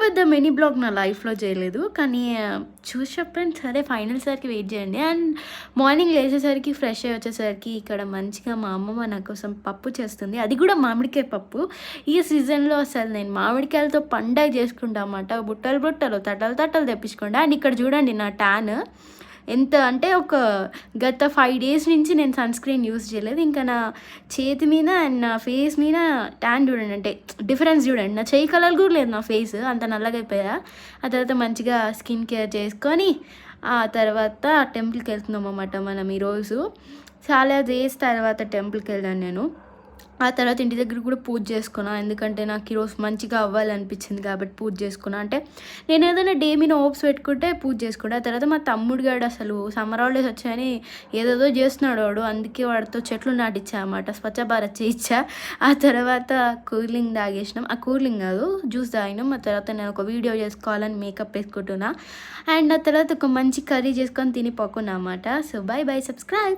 పెద్ద mini blog నా లైఫ్‌లో చేయలేదు. కానీ చూసి చెప్పాను సరే ఫైనల్స్ వరకు వెయిట్ చేయండి. అండ్ మార్నింగ్ లేచేసరికి ఫ్రెష్ అయ్యి వచ్చేసరికి ఇక్కడ మంచిగా మా అమ్మమ్మ నా కోసం పప్పు చేస్తుంది. అది కూడా మామిడికాయ పప్పు. ఈ సీజన్‌లో అసలు నేను మామిడికాయలతో పండగ చేసుకుంటా అన్నమాట. బుట్టలు బుట్టలు, తట్టలు తట్టలు తెప్పించుకుంటా. అండ్ ఇక్కడ చూడండి నా టాన్ ఎంత అంటే ఒక గత 5 డేస్ నుంచి నేను సన్ స్క్రీన్ యూజ్ చేయలేదు. ఇంకా నా చేతి మీద అండ్ నా ఫేస్ మీద ట్యాన్ చూడండి, అంటే డిఫరెన్స్ చూడండి. నా చెయ్యి కలర్ కూడా లేదు నా ఫేస్, అంత నల్లగా అయిపోయా. ఆ తర్వాత మంచిగా స్కిన్ కేర్ చేసుకొని ఆ తర్వాత టెంపుల్కి వెళ్తున్నాం అన్నమాట మనం ఈరోజు. చాలా డేస్ తర్వాత టెంపుల్కి వెళ్ళాను నేను. ఆ తర్వాత ఇంటి దగ్గర కూడా పూజ చేసుకున్నా. ఎందుకంటే నాకు ఈరోజు మంచిగా అవ్వాలనిపించింది కాబట్టి పూజ చేసుకున్నా. అంటే నేను ఏదైనా డే మీద హోప్స్ పెట్టుకుంటే పూజ చేసుకుంటా. ఆ తర్వాత మా తమ్ముడు గాడు అసలు సమ్మర్ హాలిడేస్ వచ్చాయని ఏదేదో చేస్తున్నాడు వాడు. అందుకే వాడితో చెట్లు నాటిచ్చా అన్నమాట. స్వచ్ఛ భారత్ చేయించా. ఆ తర్వాత కూలింగ్ తాగేసినాం. ఆ కూలింగ్ కాదు, జ్యూస్ తాగినాం. ఆ తర్వాత నేను ఒక వీడియో చేసుకోవాలని మేకప్ వేసుకుంటున్నా. అండ్ ఆ తర్వాత ఒక మంచి కర్రీ చేసుకొని తిని పడుకున్నా అన్నమాట. So by by, subscribe.